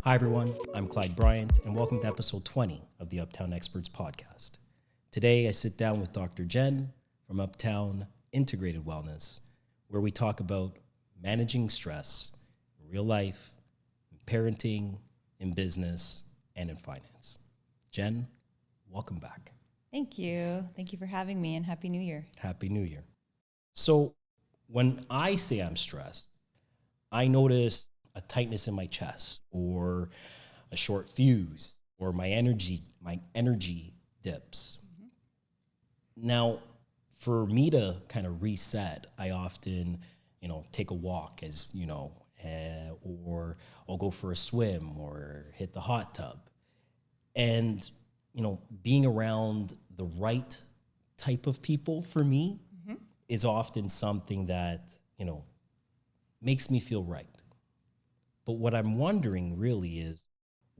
Hi, everyone. I'm Clyde Bryant, and welcome to episode 20 of the Uptown Experts podcast. Today, I sit down with Dr. Jen from Uptown Integrative Wellness, where we talk about managing stress in real life, in parenting, in business, and in finance. Jen, welcome back. Thank you. Thank you for having me, and Happy New Year. Happy New Year. So when I say I'm stressed, I notice a tightness in my chest or a short fuse or my energy dips. Mm-hmm. Now, for me to kind of reset, I often, take a walk or I'll go for a swim or hit the hot tub. And, being around the right type of people for me is often something that, makes me feel right. But what I'm wondering really is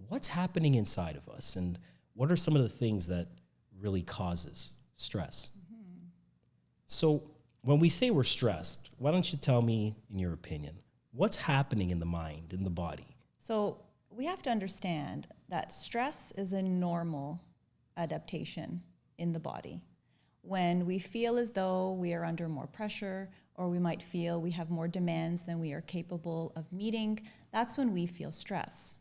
what's happening inside of us and what are some of the things that really causes stress? Mm-hmm. So when we say we're stressed, why don't you tell me, in your opinion, what's happening in the mind, in the body? So we have to understand that stress is a normal adaptation in the body. When we feel as though we are under more pressure, or we might feel we have more demands than we are capable of meeting, that's when we feel stress.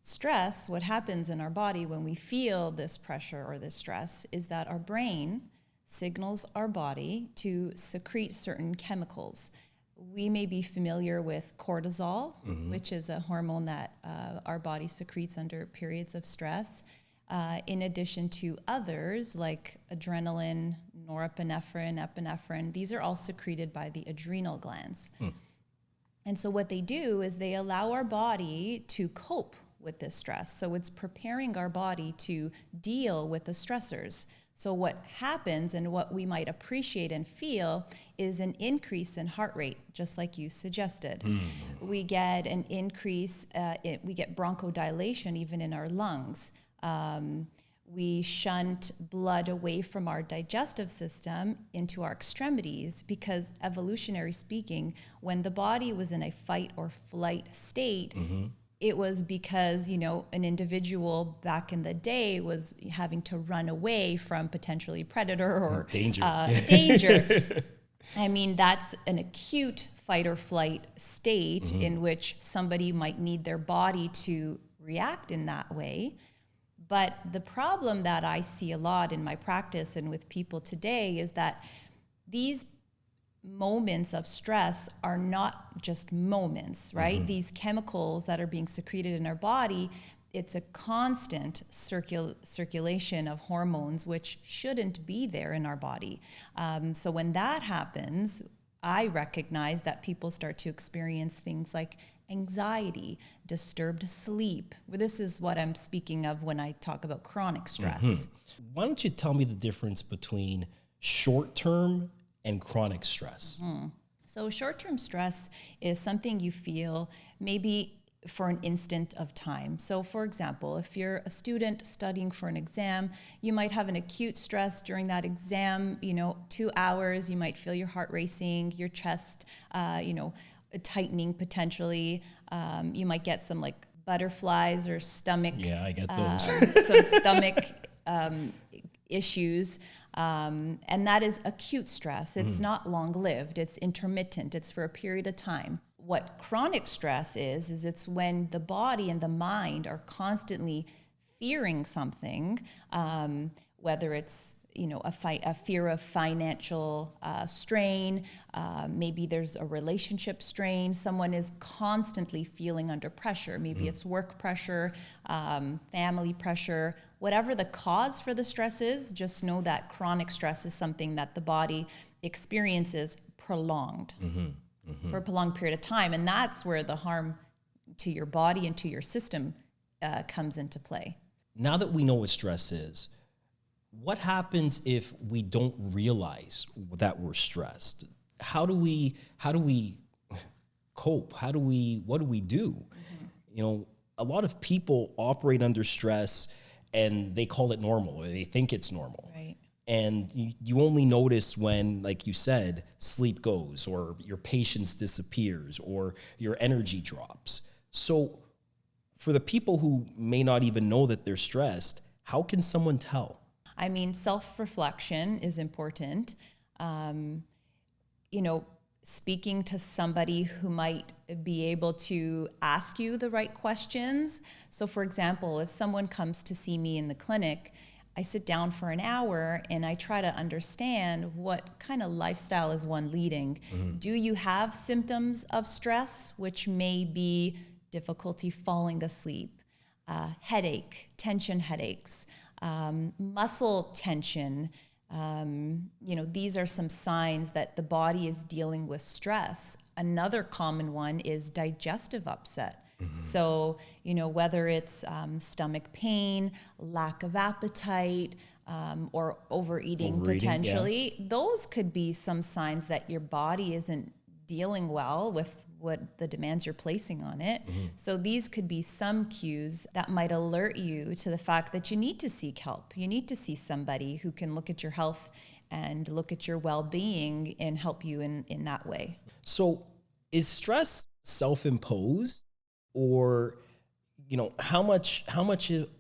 Stress, what happens in our body when we feel this pressure or this stress, is that our brain signals our body to secrete certain chemicals. We may be familiar with cortisol, which is a hormone that our body secretes under periods of stress. In addition to others like adrenaline, norepinephrine, epinephrine, these are all secreted by the adrenal glands. And so what they do is they allow our body to cope with this stress. So it's preparing our body to deal with the stressors. So what happens and what we might appreciate and feel is an increase in heart rate, just like you suggested. We get an increase, we get bronchodilation even in our lungs. We shunt blood away from our digestive system into our extremities because, evolutionary speaking, when the body was in a fight or flight state, it was because, an individual back in the day was having to run away from potentially predator or danger. I mean, that's an acute fight or flight state in which somebody might need their body to react in that way. But the problem that I see a lot in my practice and with people today is that these moments of stress are not just moments, right? These chemicals that are being secreted in our body, it's a constant circulation of hormones, which shouldn't be there in our body. So when that happens, I recognize that people start to experience things like anxiety, disturbed sleep. This is what I'm speaking of when I talk about chronic stress. Why don't you tell me the difference between short-term and chronic stress? So short-term stress is something you feel maybe for an instant of time. So for example, if you're a student studying for an exam, you might have an acute stress during that exam, 2 hours, you might feel your heart racing, your chest, tightening potentially. You might get some like butterflies or stomach. Yeah, I get those. Some stomach issues. And that is acute stress. It's not long-lived. It's intermittent. It's for a period of time. What chronic stress is it's when the body and the mind are constantly fearing something, whether it's a fear of financial strain, maybe there's a relationship strain, someone is constantly feeling under pressure, maybe it's work pressure, family pressure, whatever the cause for the stress is, just know that chronic stress is something that the body experiences prolonged. For a prolonged period of time. And that's where the harm to your body and to your system comes into play. Now that we know what stress is, what happens if we don't realize that we're stressed? How do we cope? What do we do? A lot of people operate under stress and they call it normal or they think it's normal. Right. And you only notice when, like you said, sleep goes or your patience disappears or your energy drops. So for the people who may not even know that they're stressed, how can someone tell? I mean, self-reflection is important. Speaking to somebody who might be able to ask you the right questions. So for example, if someone comes to see me in the clinic, I sit down for an hour and I try to understand what kind of lifestyle is one leading. Do you have symptoms of stress, which may be difficulty falling asleep, headache, tension headaches, muscle tension? These are some signs that the body is dealing with stress. Another common one is digestive upset. So, whether it's stomach pain, lack of appetite, or overeating potentially, those could be some signs that your body isn't dealing well with what the demands you're placing on it. So these could be some cues that might alert you to the fact that you need to seek help. You need to see somebody who can look at your health and look at your well-being and help you in that way. So is stress self-imposed, or, how much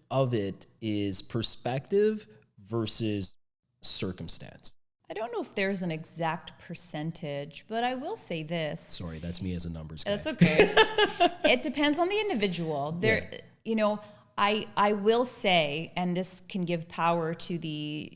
of it is perspective versus circumstance? I don't know if there's an exact percentage, but I will say this. Sorry, that's me as a numbers guy. That's okay. It depends on the individual. I will say, and this can give power to the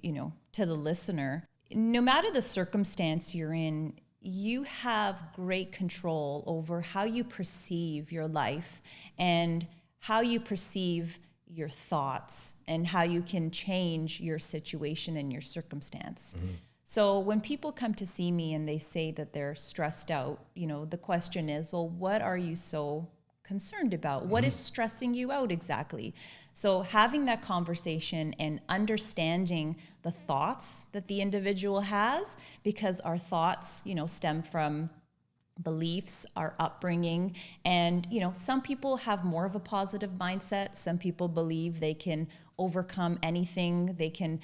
listener, no matter the circumstance you're in, you have great control over how you perceive your life and how you perceive your thoughts and how you can change your situation and your circumstance. So when people come to see me and they say that they're stressed out, the question is, well, what are you so concerned about? What is stressing you out exactly? So having that conversation and understanding the thoughts that the individual has, because our thoughts, stem from beliefs, our upbringing. And, some people have more of a positive mindset. Some people believe they can overcome anything. They can,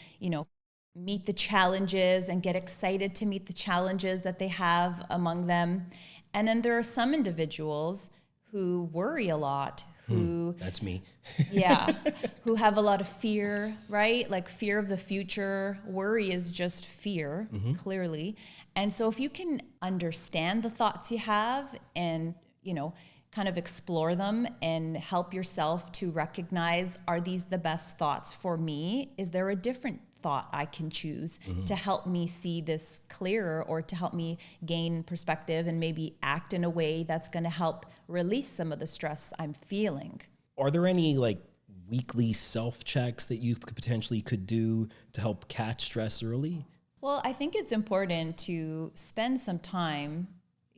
meet the challenges and get excited to meet the challenges that they have among them. And then there are some individuals who worry a lot, who... That's me. who have a lot of fear, right? Like fear of the future. Worry is just fear, clearly. And so if you can understand the thoughts you have and, kind of explore them and help yourself to recognize, are these the best thoughts for me? Is there a different thought I can choose to help me see this clearer, or to help me gain perspective and maybe act in a way that's going to help release some of the stress I'm feeling? Are there any weekly self-checks that you potentially could do to help catch stress early? Well, I think it's important to spend some time,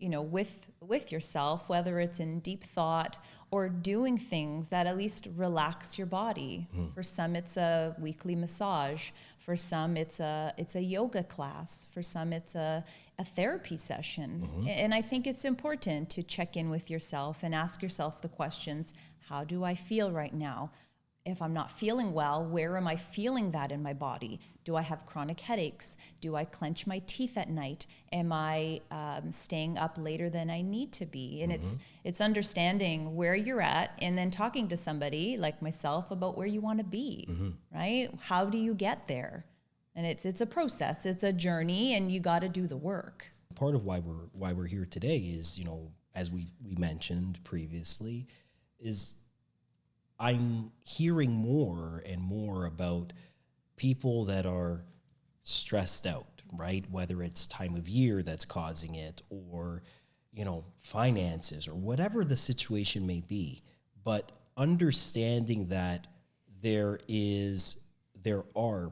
with yourself, whether it's in deep thought or doing things that at least relax your body. For some, it's a weekly massage. For some, it's a yoga class. For some, it's a therapy session. And I think it's important to check in with yourself and ask yourself the questions: how do I feel right now? If I'm not feeling well, where am I feeling that in my body? Do I have chronic headaches? Do I clench my teeth at night? Am I staying up later than I need to be? And it's understanding where you're at and then talking to somebody like myself about where you want to be, right? How do you get there? And it's a process, it's a journey, and you got to do the work. Part of why we're here today is, as we mentioned previously, is I'm hearing more and more about people that are stressed out, right? Whether it's time of year that's causing it, or, finances, or whatever the situation may be. But understanding that there are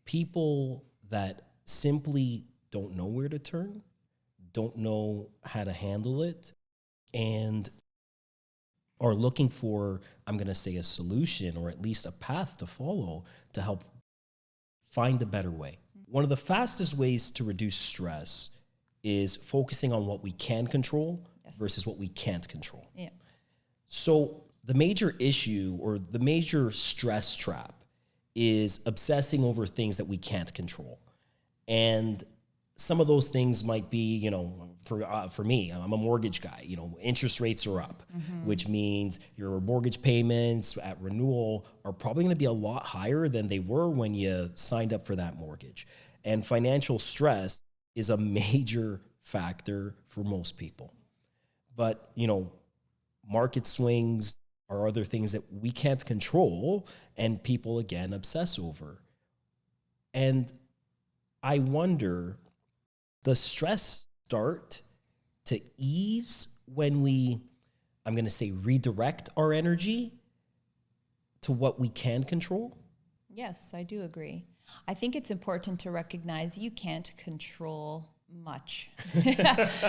people that simply don't know where to turn, don't know how to handle it, and are looking for, I'm going to say, a solution, or at least a path to follow to help find a better way. One of the fastest ways to reduce stress is focusing on what we can control versus what we can't control. Yeah. So the major issue, or the major stress trap, is obsessing over things that we can't control. And some of those things might be, for me, I'm a mortgage guy. Interest rates are up, which means your mortgage payments at renewal are probably going to be a lot higher than they were when you signed up for that mortgage. And financial stress is a major factor for most people. But, market swings are other things that we can't control, and people, again, obsess over. And I wonder, does stress start to ease when we, I'm going to say, redirect our energy to what we can control? Yes, I do agree. I think it's important to recognize you can't control much. That's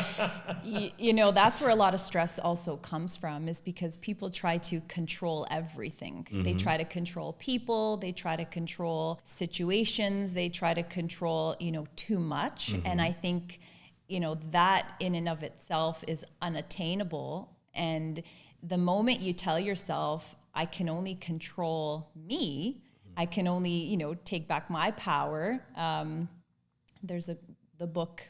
where a lot of stress also comes from, is because people try to control everything. They try to control people, they try to control situations, they try to control, too much. And I think, that in and of itself is unattainable. And the moment you tell yourself, I can only control me, I can only, take back my power. There's the book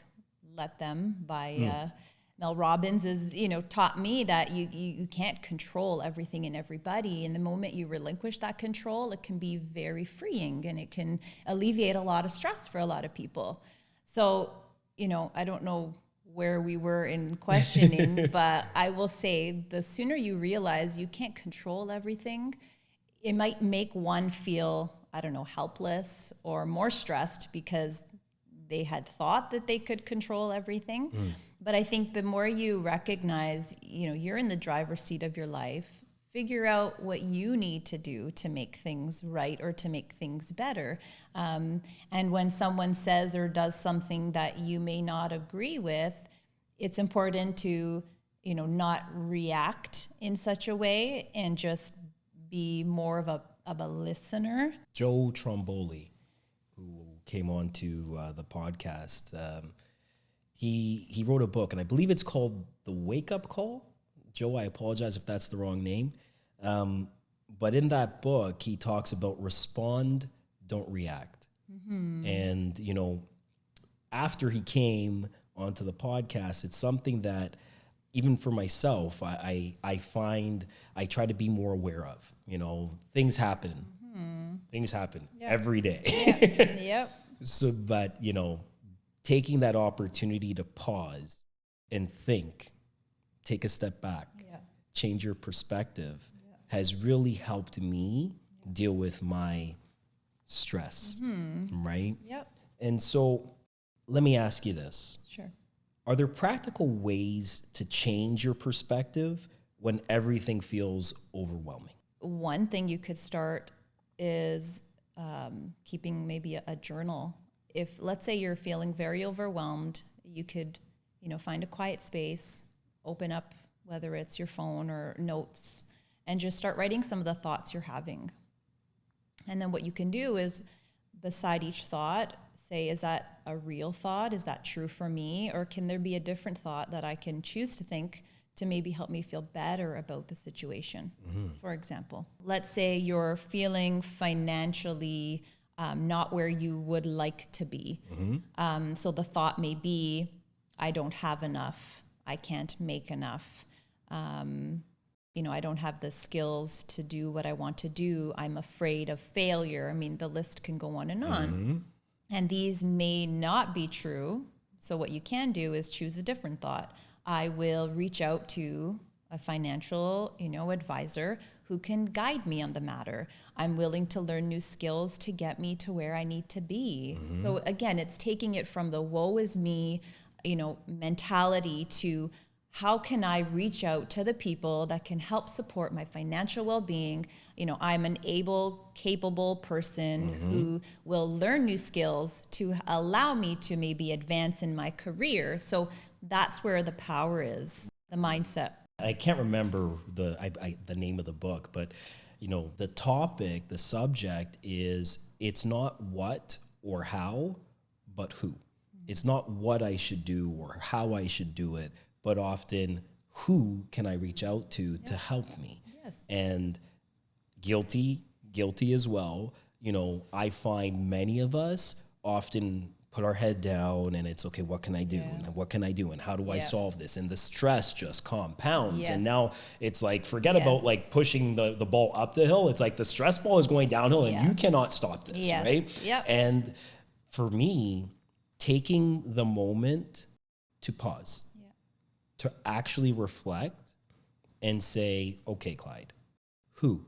Let Them by Mel Robbins is, taught me that you can't control everything and everybody. And the moment you relinquish that control, it can be very freeing, and it can alleviate a lot of stress for a lot of people. So, I don't know where we were in questioning, but I will say the sooner you realize you can't control everything, it might make one feel, helpless or more stressed because they had thought that they could control everything. But I think the more you recognize, you're in the driver's seat of your life, figure out what you need to do to make things right or to make things better. And when someone says or does something that you may not agree with, it's important to, not react in such a way and just be more of a listener. Joe Tromboli, who came on to the podcast, he wrote a book, and I believe it's called The Wake Up Call. Joe, I apologize if that's the wrong name. But in that book, he talks about respond, don't react. And, after he came onto the podcast, it's something that even for myself, I find I try to be more aware of. Things happen. Things happen every day. Yep. So, but, taking that opportunity to pause and think, take a step back, change your perspective has really helped me deal with my stress, right? Yep. And so let me ask you this. Sure. Are there practical ways to change your perspective when everything feels overwhelming? One thing you could start is keeping maybe a journal. If, let's say, you're feeling very overwhelmed, you could, find a quiet space, open up, whether it's your phone or notes, and just start writing some of the thoughts you're having. And then what you can do is, beside each thought, say, is that a real thought? Is that true for me? Or can there be a different thought that I can choose to think to maybe help me feel better about the situation? For example, let's say you're feeling financially not where you would like to be. So the thought may be, I don't have enough. I can't make enough. I don't have the skills to do what I want to do. I'm afraid of failure. I mean, the list can go on and on. And these may not be true. So what you can do is choose a different thought. I will reach out to a financial, advisor who can guide me on the matter. I'm willing to learn new skills to get me to where I need to be. So again, it's taking it from the woe is me, mentality to how can I reach out to the people that can help support my financial well-being? I'm an able, capable person who will learn new skills to allow me to maybe advance in my career. So that's where the power is, the mindset. I can't remember the name of the book, but the topic, the subject is, it's not what or how, but who. It's not what I should do or how I should do it, but often who can I reach out to help me? Yes. And guilty as well. I find many of us often put our head down and it's okay, what can I do? And what can I do? And how do I solve this? And the stress just compounds. And now it's like, forget about like pushing the ball up the hill. It's like the stress ball is going downhill and you cannot stop this, right? Yep. And for me, taking the moment to pause, to actually reflect and say, okay, Clyde, who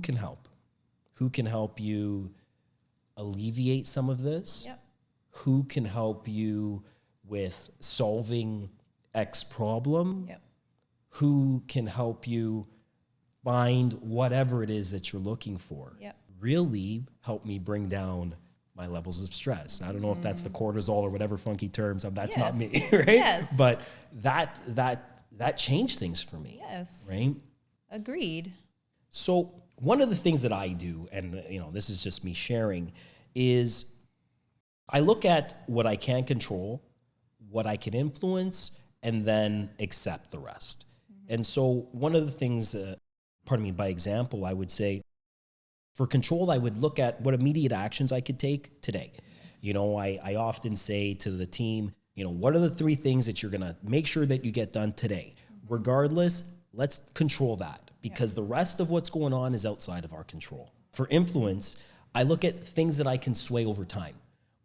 can help? Who can help you alleviate some of this? Yep. Who can help you with solving X problem? Yep. Who can help you find whatever it is that you're looking for? Yep. Really help me bring down my levels of stress. I don't know if that's the cortisol or whatever funky terms. That's not me, right? Yes. But that changed things for me. Yes. Right? Agreed. So one of the things that I do, and this is just me sharing, is I look at what I can control, what I can influence, and then accept the rest. And so one of the things, by example, I would say, for control, I would look at what immediate actions I could take today. Yes. I often say to the team, what are the 3 things that you're going to make sure that you get done today? Regardless, let's control that, because the rest of what's going on is outside of our control. For influence, I look at things that I can sway over time,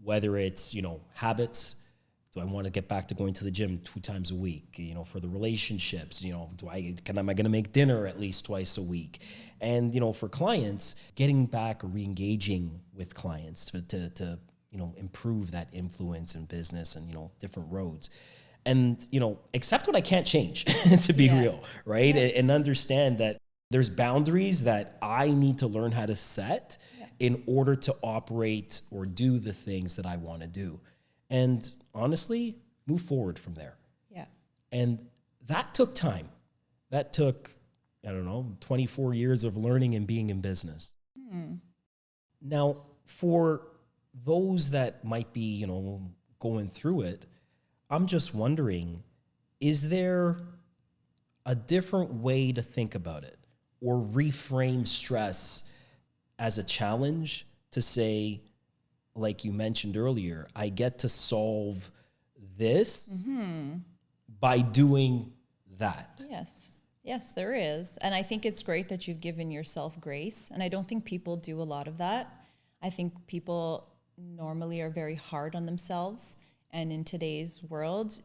whether it's, habits. Do I want to get back to going to the gym 2 times a week? For the relationships, am I going to make dinner at least twice a week? And, for clients, getting back or re-engaging with clients to improve that influence in business and, different roads. And, accept what I can't change, to be real, right? And understand that there's boundaries that I need to learn how to set in order to operate or do the things that I want to do. And honestly, move forward from there. Yeah. And that took time. That took, 24 years of learning and being in business. Now, for those that might be, going through it, I'm just wondering, is there a different way to think about it or reframe stress as a challenge to say, like you mentioned earlier, I get to solve this by doing that? Yes, there is. And I think it's great that you've given yourself grace. And I don't think people do a lot of that. I think people normally are very hard on themselves. And in today's world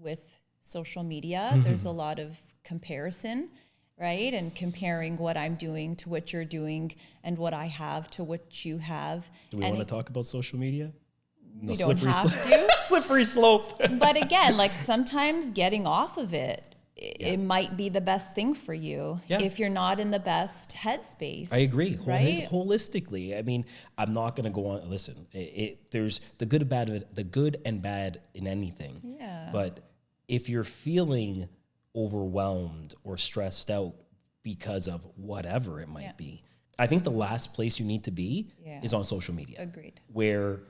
with social media, there's a lot of comparison, right? And comparing what I'm doing to what you're doing and what I have to what you have. Do we want to talk about social media? No, we don't have to. Slippery slope. But again, like sometimes getting off of it, it might be the best thing for you if you're not in the best headspace. I agree. Right? Holistically. I mean, I'm not going to go on. Listen, there's the good and bad in anything. Yeah. But if you're feeling overwhelmed or stressed out because of whatever it might be, I think the last place you need to be is on social media. Agreed. Where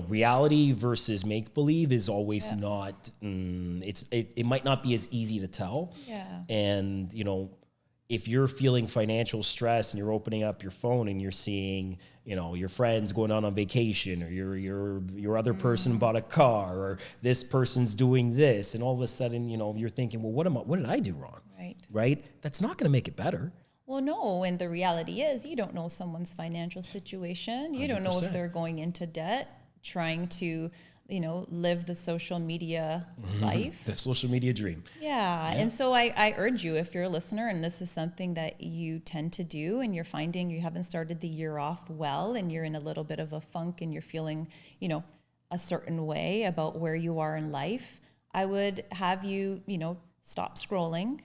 reality versus make-believe is always not, it might not be as easy to tell. Yeah. And, if you're feeling financial stress and you're opening up your phone and you're seeing, your friends going on vacation, or your other person bought a car, or this person's doing this, and all of a sudden, you're thinking, well, what did I do wrong? Right? That's not going to make it better. Well, no, and the reality is you don't know someone's financial situation. You 100%. Don't know if they're going into debt, trying to, live the social media life. The social media dream. Yeah. And so I urge you, if you're a listener and this is something that you tend to do and you're finding you haven't started the year off well and you're in a little bit of a funk and you're feeling, a certain way about where you are in life, I would have you, stop scrolling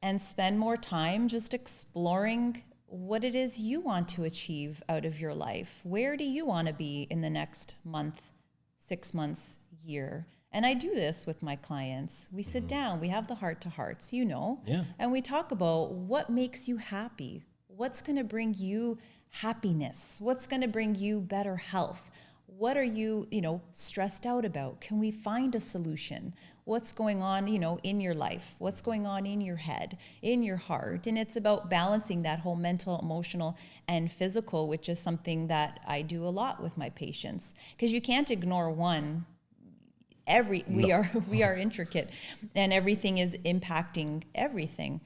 and spend more time just exploring what it is you want to achieve out of your life. Where do you want to be in the next month, 6 months, year? And I do this with my clients. We sit down, we have the heart-to-hearts, and we talk about what makes you happy, what's going to bring you happiness, what's going to bring you better health, what are you, stressed out about? Can we find a solution? What's going on, in your life? What's going on in your head, in your heart? And it's about balancing that whole mental, emotional, and physical, which is something that I do a lot with my patients, because you can't ignore one. We are intricate, and everything is impacting everything.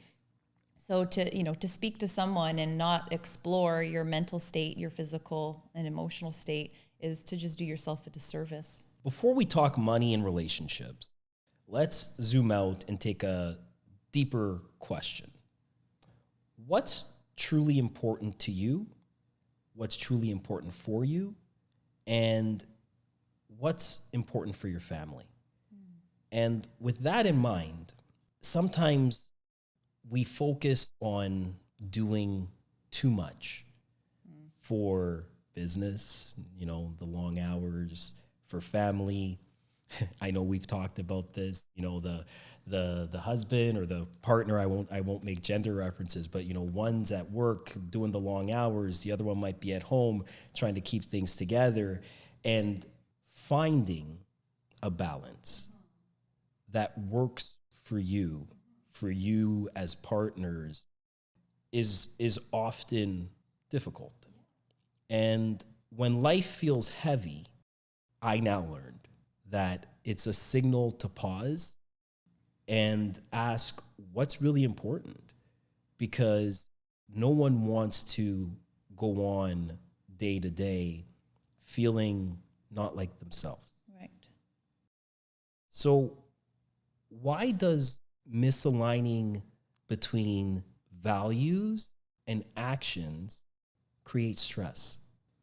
So to speak to someone and not explore your mental state, your physical and emotional state, is to just do yourself a disservice. Before we talk money and relationships, let's zoom out and take a deeper question. What's truly important to you? What's truly important for you? And what's important for your family? And with that in mind, sometimes we focus on doing too much for business, the long hours, for family. I know we've talked about this, the husband or the partner, I won't make gender references, but one's at work doing the long hours, the other one might be at home trying to keep things together, and finding a balance that works for you as partners is often difficult. And when life feels heavy, I now learned that it's a signal to pause and ask what's really important, because no one wants to go on day to day feeling not like themselves. Right. So why does misaligning between values and actions create stress?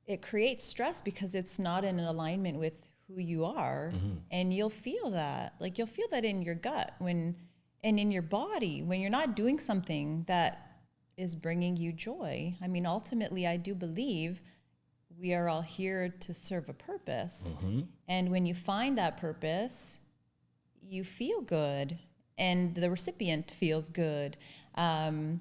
It creates stress because it's not in alignment with who you are. And you'll feel that. You'll feel that in your gut and in your body when you're not doing something that is bringing you joy. I mean, ultimately, I do believe we are all here to serve a purpose. And when you find that purpose, you feel good and the recipient feels good. And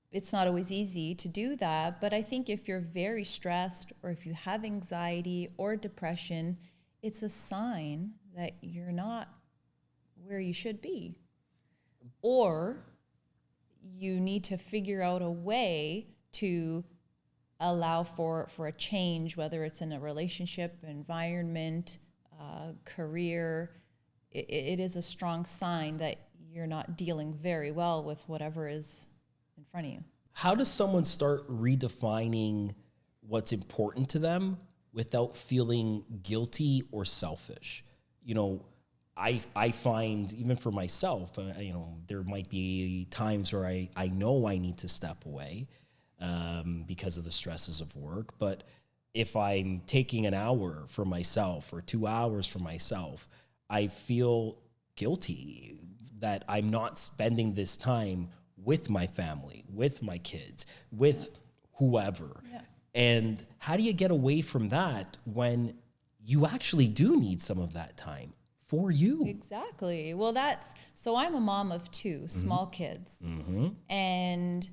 it's not always easy to do that, but I think if you're very stressed or if you have anxiety or depression, it's a sign that you're not where you should be. Or you need to figure out a way to allow for a change, whether it's in a relationship, environment, career. It is a strong sign that you're not dealing very well with whatever is in front of you. How does someone start redefining what's important to them without feeling guilty or selfish? I find, even for myself, there might be times where I know I need to step away because of the stresses of work. But if I'm taking an hour for myself or 2 hours for myself, I feel guilty that I'm not spending this time with my family, with my kids, with whoever. Yeah. And how do you get away from that when you actually do need some of that time for you? Exactly. Well, so I'm a mom of 2 small kids. And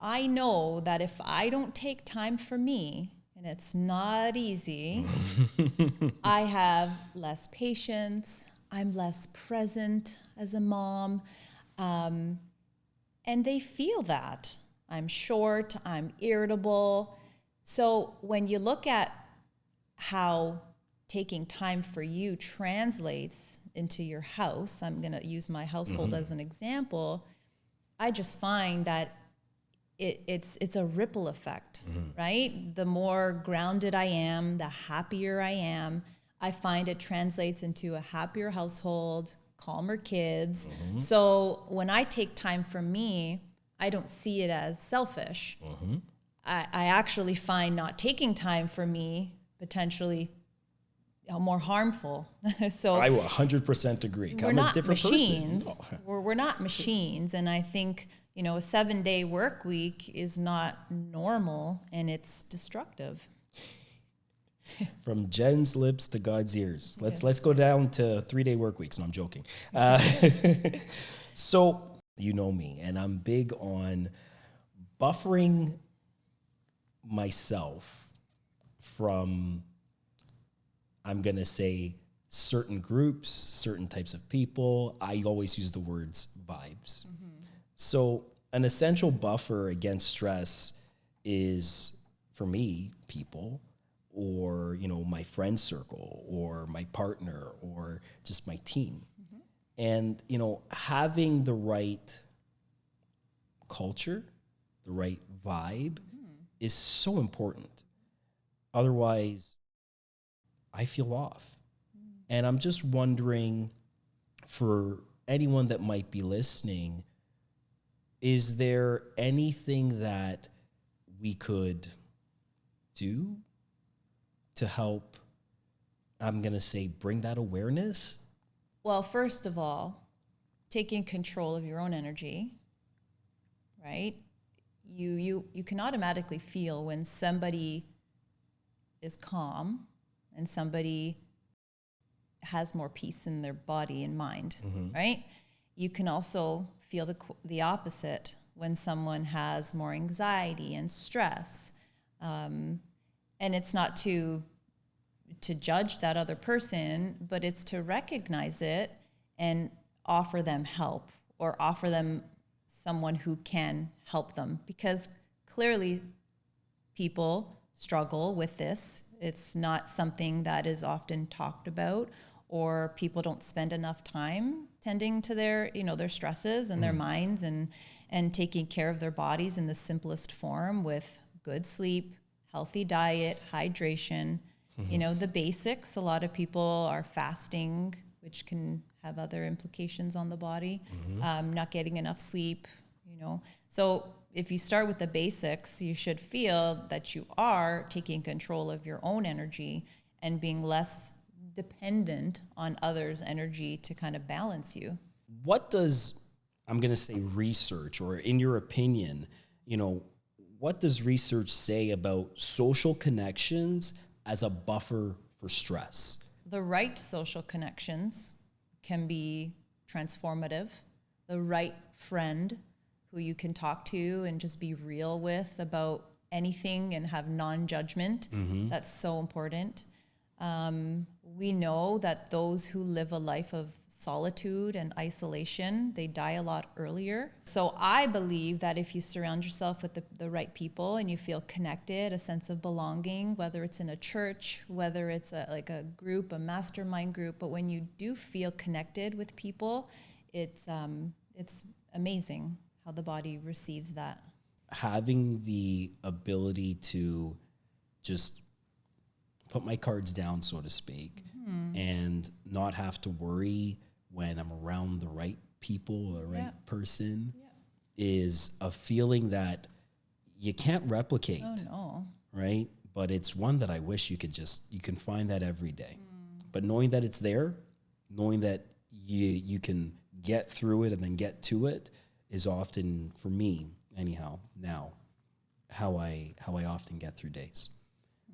I know that if I don't take time for me, and it's not easy, I have less patience, I'm less present as a mom, and they feel that. I'm short, I'm irritable. So when you look at how taking time for you translates into your house, I'm going to use my household as an example, I just find that it's a ripple effect, right? The more grounded I am, the happier I am. I find it translates into a happier household, calmer kids. So when I take time for me, I don't see it as selfish. I actually find not taking time for me potentially more harmful. So I will 100% agree. We're I'm not a different machines. person. We're not machines. And I think, a 7-day work week is not normal and it's destructive. From Jen's lips to God's ears. Yes. Let's go down to 3-day work weeks. No, I'm joking. So you know me, and I'm big on buffering myself from, I'm going to say, certain groups, certain types of people. I always use the words vibes. So an essential buffer against stress is, for me, people, or, you know, my friend circle, or my partner, or just my team. And, you know, having the right culture, the right vibe is so important. Otherwise, I feel off. And I'm just wondering, for anyone that might be listening, is there anything that we could do to help, I'm going to say, bring that awareness? Well, first of all, taking control of your own energy, right? You can automatically feel when somebody is calm and somebody has more peace in their body and mind, right? You can also feel the opposite when someone has more anxiety and stress. And it's not to judge that other person, but it's to recognize it and offer them help, or offer them someone who can help them, because clearly people struggle with this. It's not something that is often talked about, or people don't spend enough time tending to their, you know, their stresses and their minds, and taking care of their bodies in the simplest form, with good sleep, healthy diet, hydration, you know, the basics. A lot of people are fasting, which can have other implications on the body, not getting enough sleep, you know. So if you start with the basics, you should feel that you are taking control of your own energy and being less dependent on others' energy to kind of balance you. What does, I'm going to say, research, or in your opinion, you know, what does research say about social connections as a buffer for stress? The right social connections can be transformative. The right friend who you can talk to and just be real with about anything and have non-judgment, that's so important. We know that those who live a life of solitude and isolation, they die a lot earlier. So I believe that if you surround yourself with the right people and you feel connected, a sense of belonging, whether it's in a church, whether it's like a group, a mastermind group, but when you do feel connected with people, it's amazing how the body receives that. Having the ability to just put my cards down, so to speak, and not have to worry when I'm around the right people, the right person, is a feeling that you can't replicate. Oh, no. Right? But it's one that I wish you can find that every day. But knowing that it's there, knowing that you can get through it and then get to it, is often, for me anyhow, now, how I often get through days.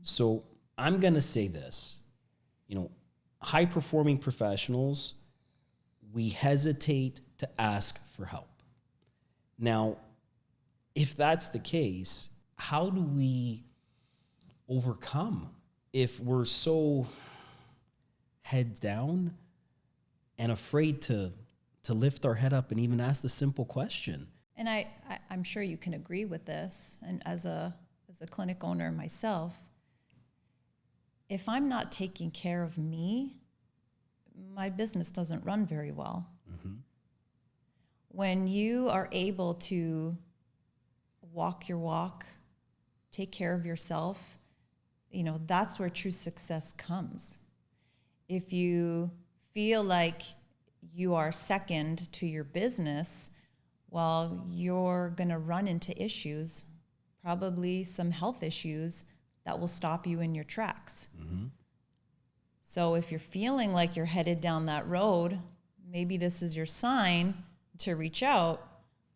So I'm going to say this, you know, high-performing professionals, we hesitate to ask for help. Now, if that's the case, how do we overcome if we're so head down and afraid to lift our head up and even ask the simple question? And I'm sure you can agree with this. And as a clinic owner myself, if I'm not taking care of me, my business doesn't run very well. When you are able to walk your walk, take care of yourself, you know, that's where true success comes. If you feel like you are second to your business, well, you're going to run into issues, probably some health issues that will stop you in your tracks. So if you're feeling like you're headed down that road, maybe this is your sign to reach out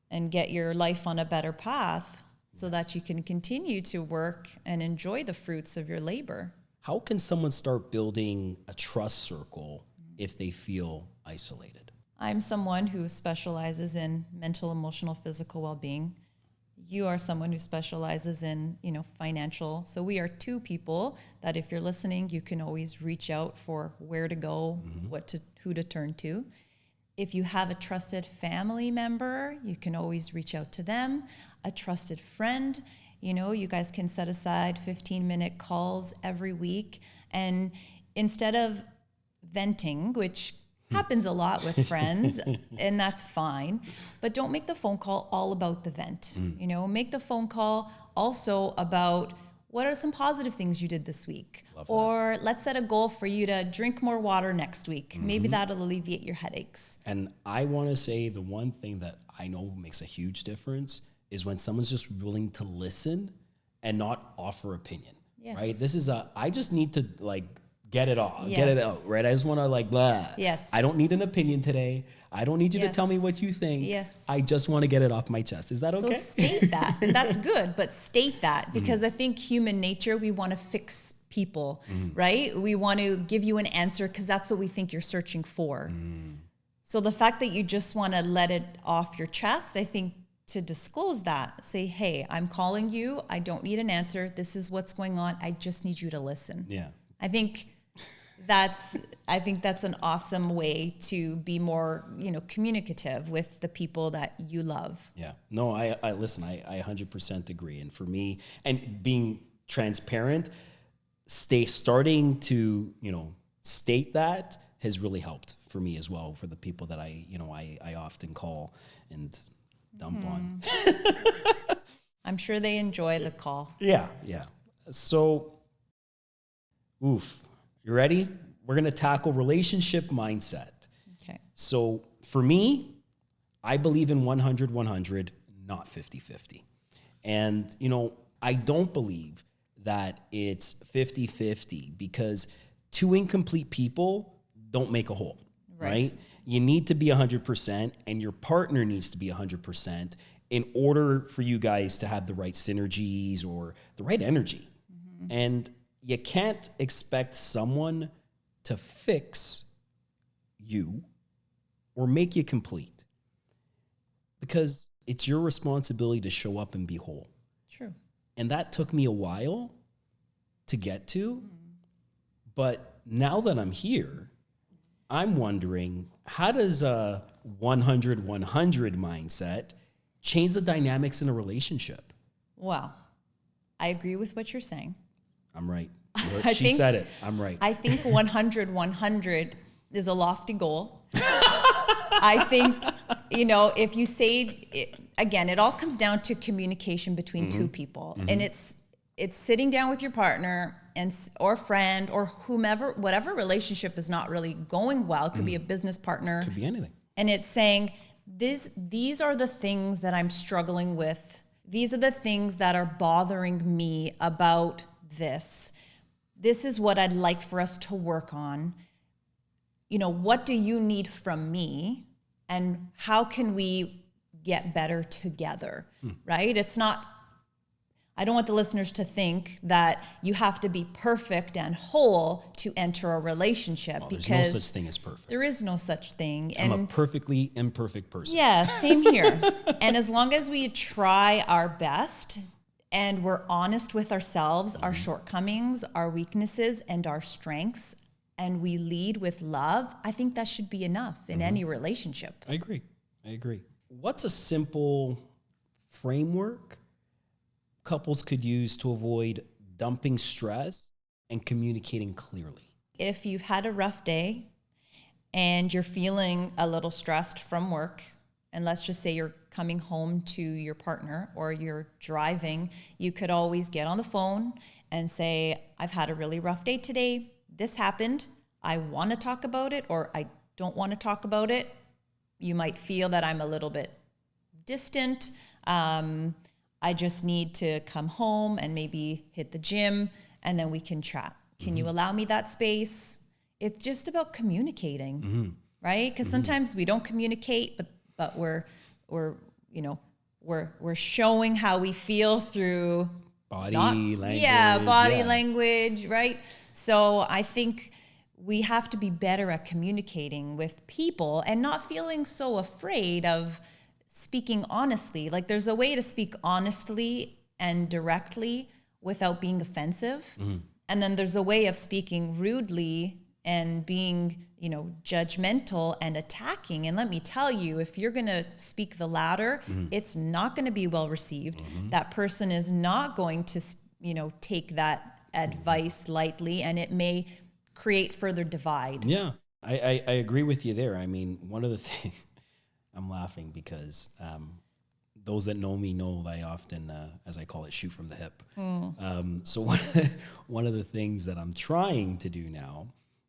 and get your life on a better path so that you can continue to work and enjoy the fruits of your labor. How can someone start building a trust circle if they feel isolated? I'm someone who specializes in mental, emotional, physical well-being. you are someone who specializes in, financial. So we are two people that if you're listening, you can always reach out for where to go, who to turn to. If you have a trusted family member, you can always reach out to them. A trusted friend, you guys can set aside 15-minute calls every week. And instead of venting, which happens a lot with friends, and that's fine, but don't make the phone call all about the vent. Make the phone call also about what are some positive things you did this week? Or let's set a goal for you to drink more water next week. Maybe that'll alleviate your headaches. And I want to say the one thing that I know makes a huge difference is when someone's just willing to listen and not offer opinion, right? This is I just need to get it off, get it out, right? I just want to blah. Yes. I don't need an opinion today. I don't need you to tell me what you think. Yes. I just want to get it off my chest. Is that okay? So state that. That's good, but state that because I think human nature, we want to fix people, right? We want to give you an answer because that's what we think you're searching for. So the fact that you just want to let it off your chest, I think to disclose that, say, hey, I'm calling you. I don't need an answer. This is what's going on. I just need you to listen. Yeah. I think that's an awesome way to be more, communicative with the people that you love. Yeah. No, I listen, I 100% agree. And for me, and being transparent, starting to, state that has really helped for me as well, for the people that I often call and dump on. I'm sure they enjoy the call. Yeah. So, you ready? We're going to tackle relationship mindset. Okay. So for me, I believe in 100-100, not 50-50. And, I don't believe that it's 50-50 because two incomplete people don't make a whole, right? You need to be 100% and your partner needs to be 100% in order for you guys to have the right synergies or the right energy. And you can't expect someone to fix you or make you complete because it's your responsibility to show up and be whole. True. And that took me a while to get to. But now that I'm here, I'm wondering, how does a 100-100 mindset change the dynamics in a relationship? Well, I agree with what you're saying. I'm right. She said it. I'm right. I think 100-100 is a lofty goal. I think, if you say, again, it all comes down to communication between two people. And it's sitting down with your partner or friend or whomever, whatever relationship is not really going well. It could be a business partner. Could be anything. And it's saying, these are the things that I'm struggling with. These are the things that are bothering me about this. This is what I'd like for us to work on. What do you need from me? And how can we get better together, right? It's not, I don't want the listeners to think that you have to be perfect and whole to enter a relationship because there's no such thing as perfect. There is no such thing. I'm a perfectly imperfect person. Yeah, same here. And as long as we try our best and we're honest with ourselves, our shortcomings, our weaknesses, and our strengths, and we lead with love, I think that should be enough in any relationship. I agree. What's a simple framework couples could use to avoid dumping stress and communicating clearly? If you've had a rough day and you're feeling a little stressed from work, and let's just say you're coming home to your partner or you're driving, you could always get on the phone and say, I've had a really rough day today. This happened. I want to talk about it or I don't want to talk about it. You might feel that I'm a little bit distant. I just need to come home and maybe hit the gym and then we can chat. Can you allow me that space? It's just about communicating, right? Because sometimes we don't communicate, but we're showing how we feel through body language. Yeah, body language, right? So I think we have to be better at communicating with people and not feeling so afraid of speaking honestly. Like there's a way to speak honestly and directly without being offensive. And then there's a way of speaking rudely and being, judgmental and attacking. And let me tell you, if you're going to speak the latter, it's not going to be well received. That person is not going to, take that advice lightly, and it may create further divide. Yeah, I agree with you there. I mean, one of the things, I'm laughing because those that know me know that I often, as I call it, shoot from the hip. So one of the things that I'm trying to do now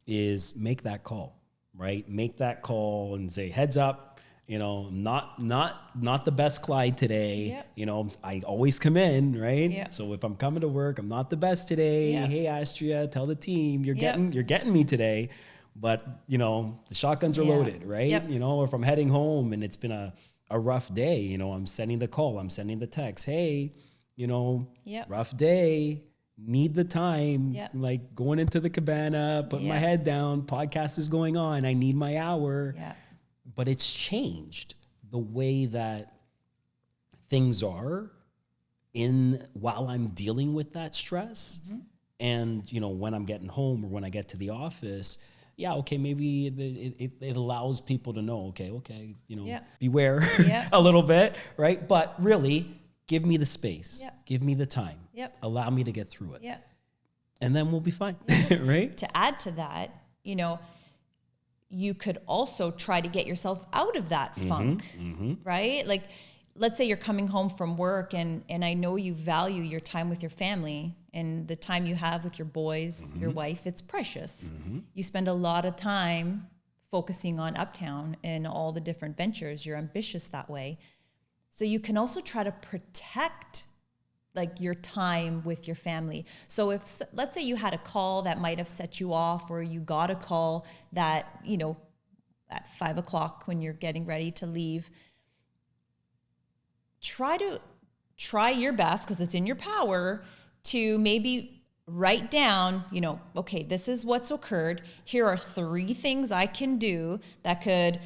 is make that call, right? Make that call and say, heads up, not the best Clyde today. Yep. I always come in, right? Yep. So if I'm coming to work, I'm not the best today. Yep. Hey, Astria, tell the team you're Yep. getting me today. But, the shotguns are loaded, right? Yep. Or if I'm heading home and it's been a rough day, I'm sending the call, I'm sending the text. Hey, Yep. rough day, need the time, Yep. like going into the cabana, putting my Yep. head down, podcast is going on, I need my hour. Yeah. But it's changed the way that things are while I'm dealing with that stress. And, when I'm getting home or when I get to the office, okay, maybe it allows people to know, okay, beware a little bit, right? But really, give me the space, give me the time, allow me to get through it. And then we'll be fine, right? To add to that, you could also try to get yourself out of that funk, right? Like, let's say you're coming home from work and I know you value your time with your family and the time you have with your boys, your wife, it's precious. You spend a lot of time focusing on Uptown and all the different ventures. You're ambitious that way. So you can also try to protect like your time with your family. So if, let's say you had a call that might have set you off, or you got a call that, at 5 o'clock when you're getting ready to leave, try your best, because it's in your power, to maybe write down, okay, this is what's occurred. Here are 3 things I can do that could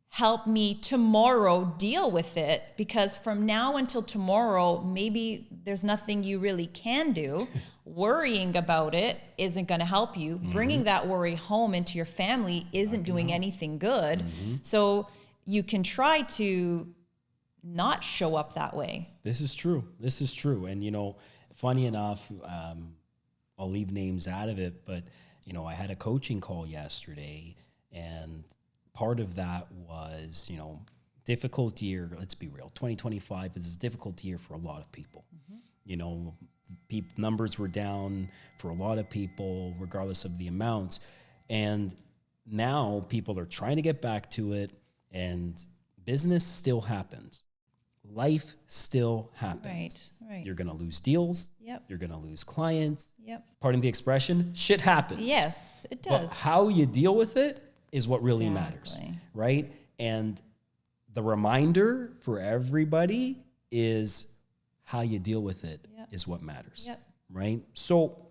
help me tomorrow deal with it, because from now until tomorrow, maybe there's nothing you really can do. Worrying about it isn't going to help you. Bringing that worry home into your family isn't doing anything good. So you can try to not show up that way. This is true. And, funny enough, I'll leave names out of it, but, I had a coaching call yesterday, and part of that was, difficult year. Let's be real. 2025 is a difficult year for a lot of people. Numbers were down for a lot of people, regardless of the amounts. And now people are trying to get back to it, and business still happens. Life still happens. Right. You're going to lose deals. Yep. You're going to lose clients. Yep. Pardon the expression, shit happens. Yes, it does. But how you deal with it is what really matters, Exactly. right? And the reminder for everybody is how you deal with it is what matters, right? So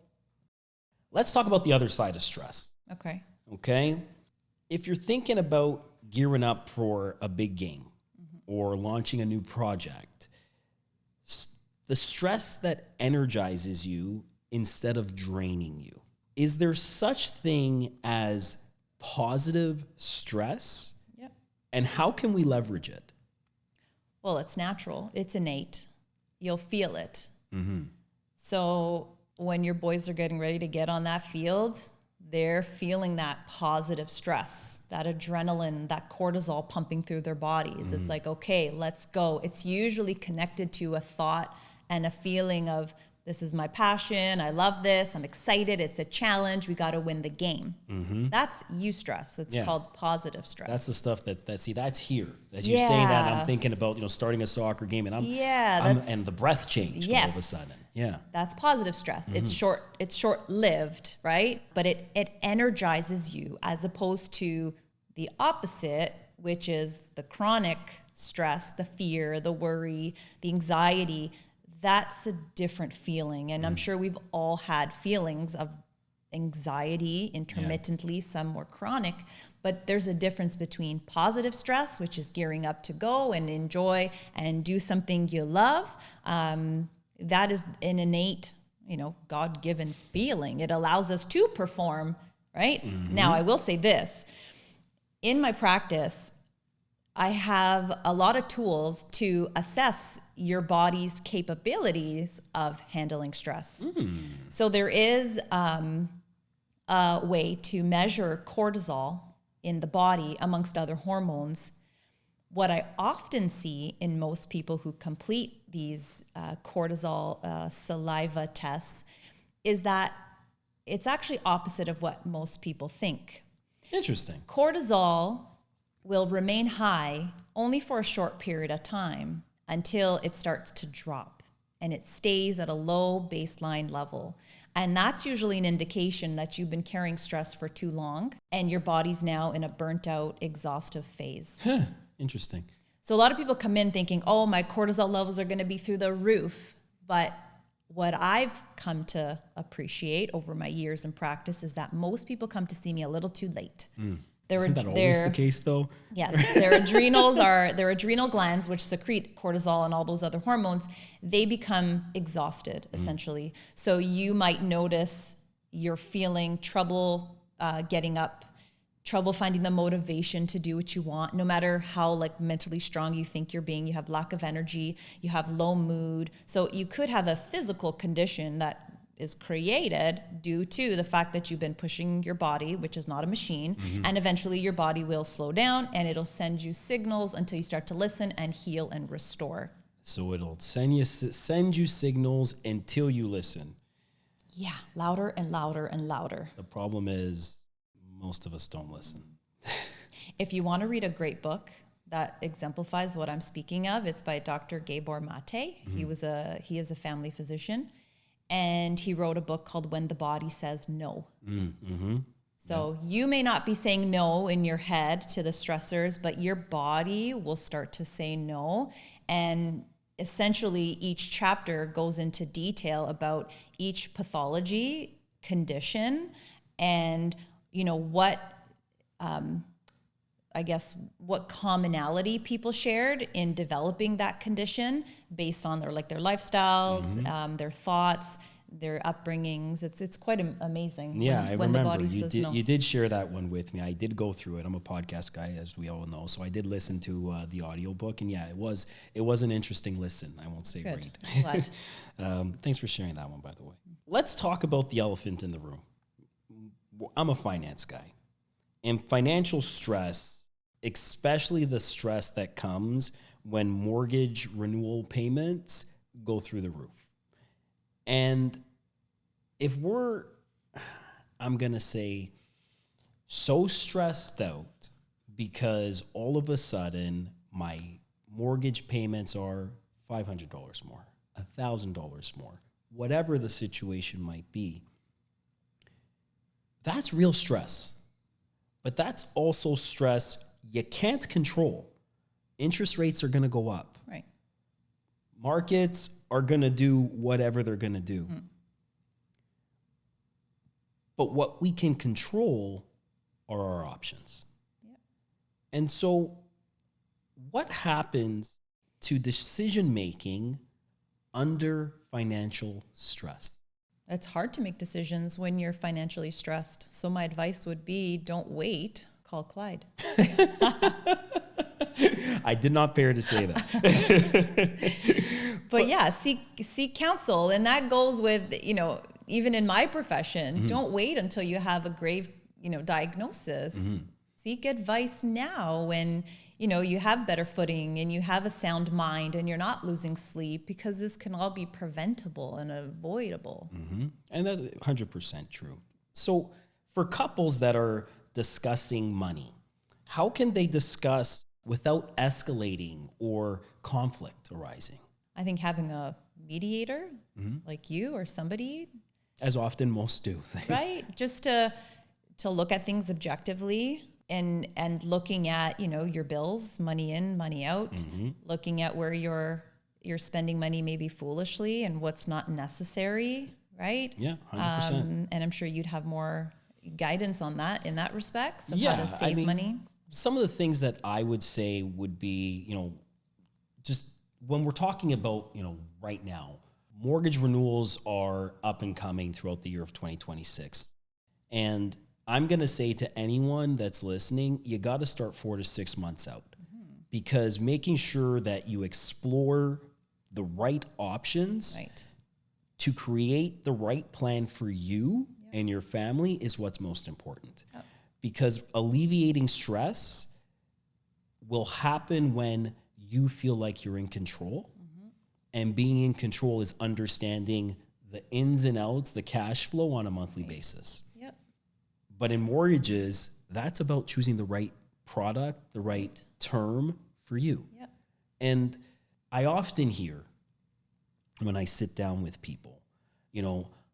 let's talk about the other side of stress. Okay? If you're thinking about gearing up for a big game or launching a new project, the stress that energizes you instead of draining you, is there such thing as positive stress? And how can we leverage it? Well, it's natural. It's innate. You'll feel it. So when your boys are getting ready to get on that field, they're feeling that positive stress, that adrenaline, that cortisol pumping through their bodies. It's like, okay, let's go. It's usually connected to a thought and a feeling of, this is my passion. I love this. I'm excited. It's a challenge. We got to win the game. That's eustress. It's called positive stress. That's the stuff that's here. As you're saying that, I'm thinking about, starting a soccer game, and and the breath changed all of a sudden. That's positive stress. It's short-lived, right? But it energizes you, as opposed to the opposite, which is the chronic stress, the fear, the worry, the anxiety. That's a different feeling. And I'm sure we've all had feelings of anxiety intermittently, some more chronic, but there's a difference between positive stress, which is gearing up to go and enjoy and do something you love. That is an innate, God-given feeling. It allows us to perform, right? Now, I will say this. In my practice, I have a lot of tools to assess your body's capabilities of handling stress. So there is a way to measure cortisol in the body amongst other hormones. What I often see in most people who complete these cortisol saliva tests is that it's actually opposite of what most people think. Interesting. Cortisol will remain high only for a short period of time until it starts to drop, and it stays at a low baseline level. And that's usually an indication that you've been carrying stress for too long and your body's now in a burnt out, exhaustive phase. Interesting. So a lot of people come in thinking, oh, my cortisol levels are going to be through the roof. But what I've come to appreciate over my years in practice is that most people come to see me a little too late. Isn't that always the case, though? Yes, their adrenal glands, which secrete cortisol and all those other hormones, they become exhausted, essentially. So you might notice you're feeling trouble getting up, trouble finding the motivation to do what you want, no matter how mentally strong you think you're being. You have lack of energy, you have low mood. So you could have a physical condition that is created due to the fact that you've been pushing your body, which is not a machine, and eventually your body will slow down and it'll send you signals until you start to listen and heal and restore. So it'll send you signals until you listen. Yeah, louder and louder and louder. The problem is most of us don't listen. If you want to read a great book that exemplifies what I'm speaking of, it's by Dr. Gabor Mate. He is a family physician. And he wrote a book called When the Body Says No. So you may not be saying no in your head to the stressors, but your body will start to say no. And essentially each chapter goes into detail about each pathology, condition, and what commonality people shared in developing that condition based on their lifestyles, their thoughts, their upbringings. It's quite amazing. Yeah, I remember the body says no. You did share that one with me. I did go through it. I'm a podcast guy, as we all know, so I did listen to the audiobook, and yeah, it was an interesting listen. I won't say Good. read. I'm glad. Thanks for sharing that one, by the way. Let's talk about the elephant in the room. I'm a finance guy, and financial stress, especially the stress that comes when mortgage renewal payments go through the roof. And if I'm going to say, so stressed out because all of a sudden my mortgage payments are $500 more, $1,000 more, whatever the situation might be, that's real stress. But that's also stress you can't control. Interest rates are going to go up. Right. Markets are going to do whatever they're going to do. But what we can control are our options. Yep. And so what happens to decision-making under financial stress? It's hard to make decisions when you're financially stressed. So my advice would be, don't wait, call Clyde. I did not dare to say that. But yeah, seek counsel. And that goes with, even in my profession, don't wait until you have a grave, diagnosis. Seek advice now when, you have better footing and you have a sound mind and you're not losing sleep, because this can all be preventable and avoidable. And that's 100% true. So for couples that are discussing money, how can they discuss without escalating or conflict arising? I think having a mediator like you or somebody. As often most do. Right? Just to look at things objectively and looking at, your bills, money in, money out, looking at where you're spending money maybe foolishly and what's not necessary, right? Yeah, 100%. And I'm sure you'd have more guidance on that in that respect of Yeah, how to save money. Some of the things that I would say would be, just when we're talking about, right now, mortgage renewals are up and coming throughout the year of 2026. And I'm going to say to anyone that's listening, you got to start 4 to 6 months out, because making sure that you explore the right options to create the right plan for you and your family is what's most important. Yep. Because alleviating stress will happen when you feel like you're in control. And being in control is understanding the ins and outs, the cash flow on a monthly basis. Yep. But in mortgages, that's about choosing the right product, the right term for you. Yep. And I often hear when I sit down with people,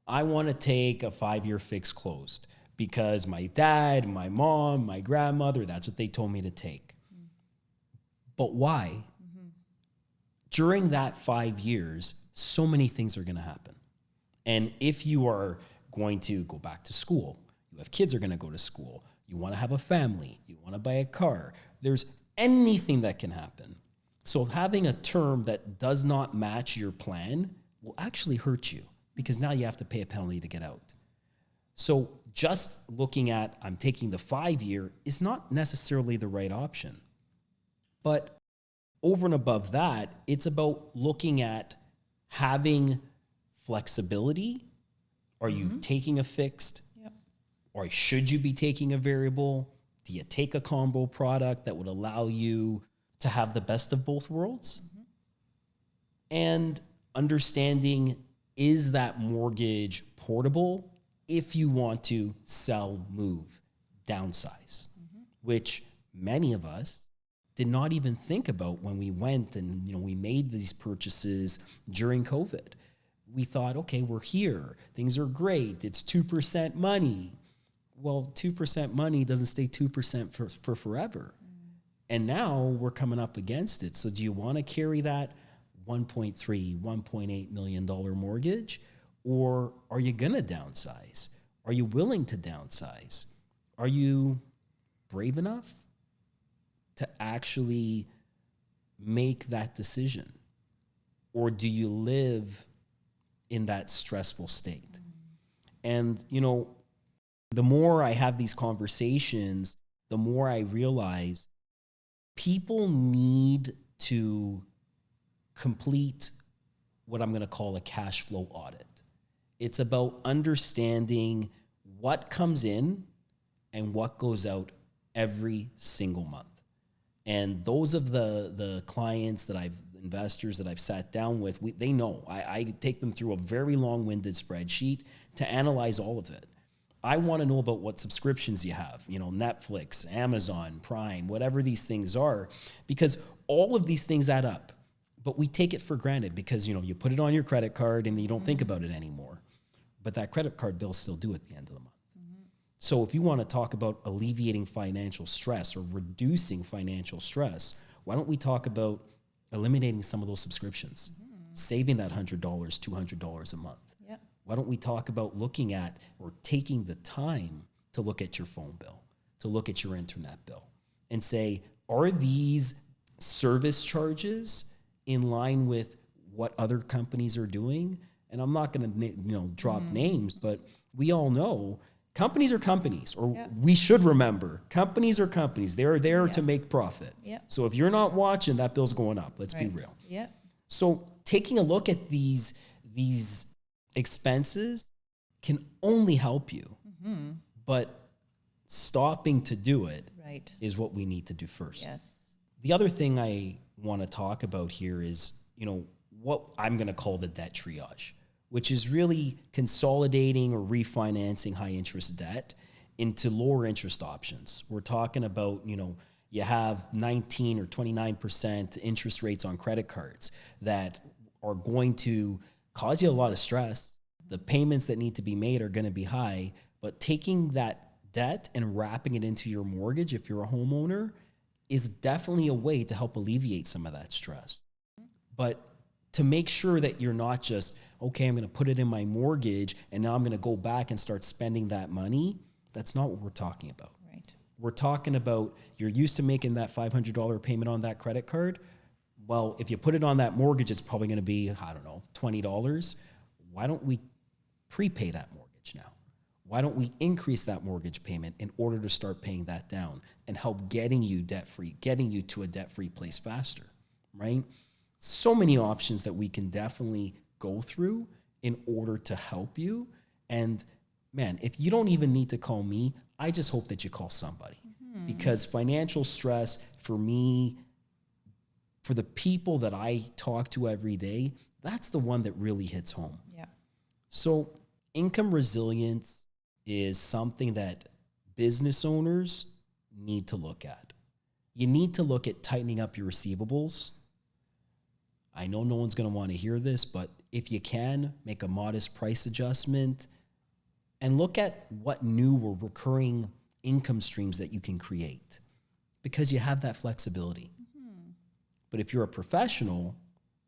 I want to take a 5-year fixed closed because my dad, my mom, my grandmother, that's what they told me to take. But why? During that 5 years, so many things are going to happen. And if you are going to go back to school, you have kids are going to go to school, you want to have a family, you want to buy a car, there's anything that can happen. So having a term that does not match your plan will actually hurt you, because now you have to pay a penalty to get out. So just looking at, I'm taking the 5-year is not necessarily the right option. But over and above that, it's about looking at having flexibility. Are you taking a fixed? Yep. Or should you be taking a variable? Do you take a combo product that would allow you to have the best of both worlds? And understanding, is that mortgage portable if you want to sell, move, downsize, which many of us did not even think about when we went and, we made these purchases during COVID. We thought, okay, we're here. Things are great. It's 2% money. Well, 2% money doesn't stay 2% for forever. And now we're coming up against it. So do you want to carry that $1.3, $1.8 million mortgage? Or are you going to downsize? Are you willing to downsize? Are you brave enough to actually make that decision? Or do you live in that stressful state? And, the more I have these conversations, the more I realize people need to complete what I'm going to call a cash flow audit. It's about understanding what comes in and what goes out every single month. And those of the clients investors that I've sat down with, they know. I take them through a very long-winded spreadsheet to analyze all of it. I want to know about what subscriptions you have, Netflix, Amazon, Prime, whatever these things are, because all of these things add up. But we take it for granted because, you put it on your credit card and you don't think about it anymore. But that credit card bill still due at the end of the month. So if you want to talk about alleviating financial stress or reducing financial stress, why don't we talk about eliminating some of those subscriptions, saving that $100, $200 a month? Yep. Why don't we talk about looking at or taking the time to look at your phone bill, to look at your internet bill and say, are these service charges in line with what other companies are doing? And I'm not going to drop names, but we all know companies are companies, or we should remember, companies are companies. They're there to make profit. Yep. So if you're not watching, that bill's going up. Let's be real. Yep. So taking a look at these expenses can only help you, but stopping to do it is what we need to do first. Yes. The other thing I want to talk about here is, what I'm going to call the debt triage, which is really consolidating or refinancing high interest debt into lower interest options. We're talking about, you have 19 or 29% interest rates on credit cards that are going to cause you a lot of stress. The payments that need to be made are going to be high, but taking that debt and wrapping it into your mortgage, if you're a homeowner, is definitely a way to help alleviate some of that stress. But to make sure that you're not just, okay, I'm going to put it in my mortgage and now I'm going to go back and start spending that money. That's not what we're talking about. Right. We're talking about you're used to making that $500 payment on that credit card. Well, if you put it on that mortgage, it's probably going to be, I don't know, $20. Why don't we prepay that mortgage now? Why don't we increase that mortgage payment in order to start paying that down and help getting you debt-free, getting you to a debt-free place faster, right? So many options that we can definitely go through in order to help you. And man, if you don't even need to call me, I just hope that you call somebody. Because financial stress for me, for the people that I talk to every day, that's the one that really hits home. Yeah. So income resilience is something that business owners need to look at. You need to look at tightening up your receivables. I know no one's going to want to hear this, but if you can, make a modest price adjustment and look at what new or recurring income streams that you can create, because you have that flexibility. But if you're a professional,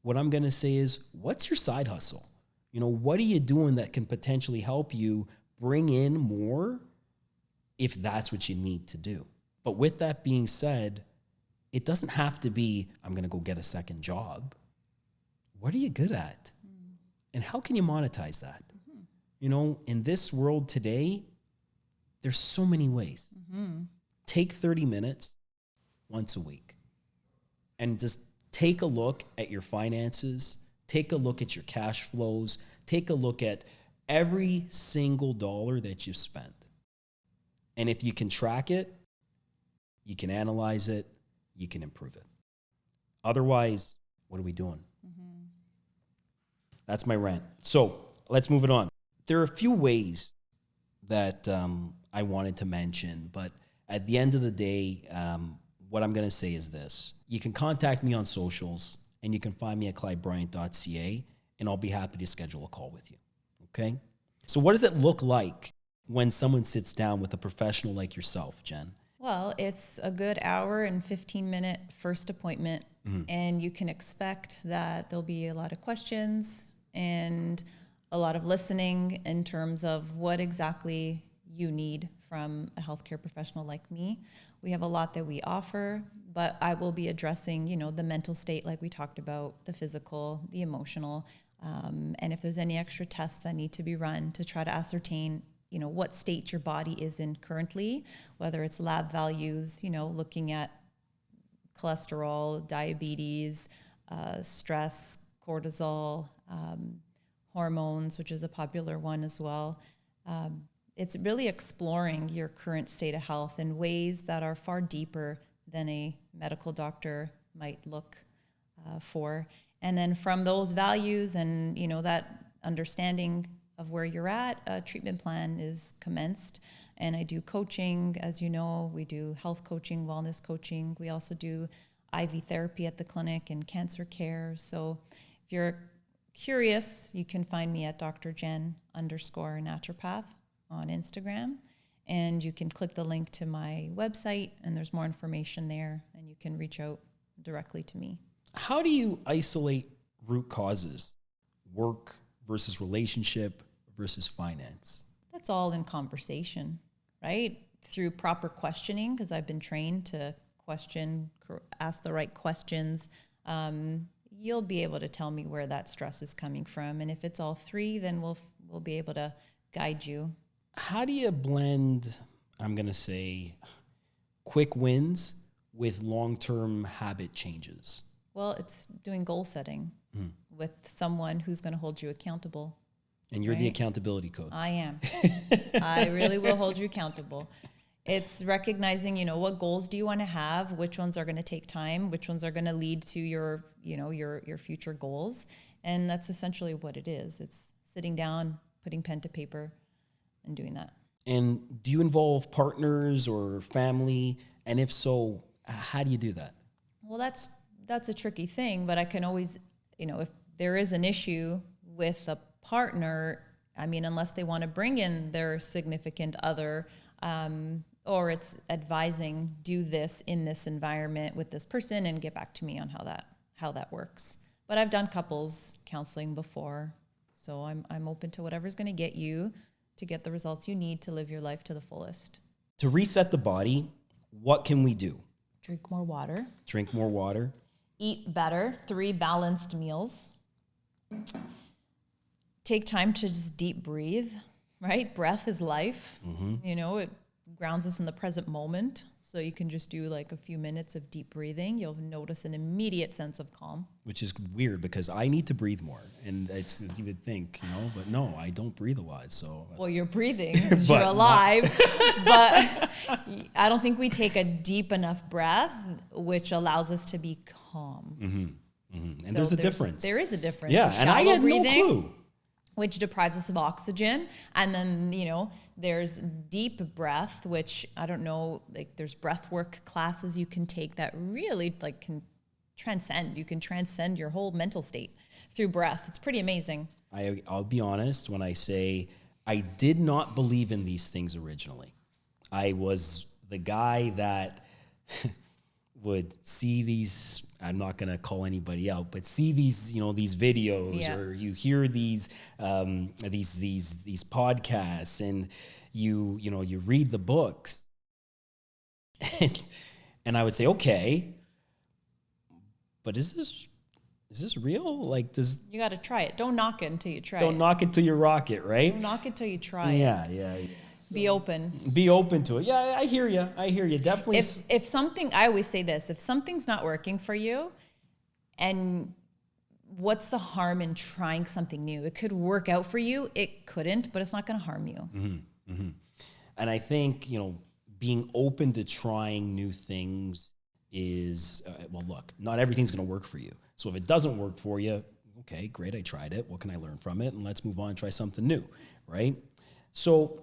what I'm going to say is, what's your side hustle? You know, what are you doing that can potentially help you bring in more if that's what you need to do? But with that being said, it doesn't have to be, I'm going to go get a second job. What are you good at? And how can you monetize that? You know, in this world today, there's so many ways. Take 30 minutes once a week and just take a look at your finances, take a look at your cash flows, take a look at every single dollar that you've spent. And if you can track it, you can analyze it, you can improve it. Otherwise, what are we doing? That's my rant. So let's move it on. There are a few ways that I wanted to mention, but at the end of the day, what I'm going to say is this. You can contact me on socials, and you can find me at clydebryant.ca, and I'll be happy to schedule a call with you, okay? So what does it look like when someone sits down with a professional like yourself, Jen? Well, it's a good hour and 15-minute first appointment, and you can expect that there'll be a lot of questions and a lot of listening in terms of what exactly you need from a healthcare professional like me. We have a lot that we offer, but I will be addressing, you know, the mental state like we talked about, the physical, the emotional, and if there's any extra tests that need to be run to try to ascertain, you know, what state your body is in currently, whether it's lab values, you know, looking at cholesterol, diabetes, stress, cortisol, hormones, which is a popular one as well. It's really exploring your current state of health in ways that are far deeper than a medical doctor might look for. And then from those values and, you know, that understanding of where you're at, a treatment plan is commenced. And I do coaching, as you know, we do health coaching, wellness coaching. We also do IV therapy at the clinic and cancer care. So if you're curious, you can find me at drjen_naturopath on Instagram. And you can click the link to my website, and there's more information there, and you can reach out directly to me. How do you isolate root causes? Work versus relationship versus finance? That's all in conversation, right? Through proper questioning, because I've been trained to question, ask the right questions. You'll be able to tell me where that stress is coming from. And if it's all three, then we'll be able to guide you. How do you blend, I'm going to say, quick wins with long-term habit changes? Well, it's doing goal setting with someone who's going to hold you accountable. And you're the accountability coach. I am. I really will hold you accountable. It's recognizing, you know, what goals do you want to have? Which ones are going to take time? Which ones are going to lead to your, you know, your future goals? And that's essentially what it is. It's sitting down, putting pen to paper, and doing that. And do you involve partners or family? And if so, how do you do that? Well, that's a tricky thing, but I can always, you know, if there is an issue with a partner, I mean, unless they want to bring in their significant other, or it's advising, do this in this environment with this person and get back to me on how that works. But I've done couples counseling before. So I'm open to whatever's going to get you to get the results you need to live your life to the fullest. To reset the body, what can we do? Drink more water. Drink more water. Eat better. 3 balanced meals. Take time to just deep breathe, right? Breath is life. You know, it grounds us in the present moment. So you can just do like a few minutes of deep breathing. You'll notice an immediate sense of calm. Which is weird because I need to breathe more. And it's you would think, you know, but no, I don't breathe a lot. So well, you're breathing, you're alive. But I don't think we take a deep enough breath, which allows us to be calm. And So there's a difference. There is a difference. Yeah, So and I shallow had no clue. which deprives us of oxygen. And then, you know, there's deep breath, which I don't know, like there's breath work classes you can take that really like can transcend. You can transcend your whole mental state through breath. It's pretty amazing. I'll be honest when I say I did not believe in these things originally. I was the guy that would see these, I'm not going to call anybody out, but see these, you know, these videos or you hear these podcasts and you read the books and I would say, okay, but is this real? Like, you got to try it. Don't knock it until you try it. Don't knock it till you rock it, right? Don't knock it till you try it. Yeah. Be open. Be open to it. Yeah, I hear you. Definitely. If something, I always say this, if something's not working for you, and what's the harm in trying something new? It could work out for you. It couldn't, but it's not going to harm you. And I think, you know, being open to trying new things is, well, look, not everything's going to work for you. So if it doesn't work for you, okay, great, I tried it. What can I learn from it? And let's move on and try something new, right? So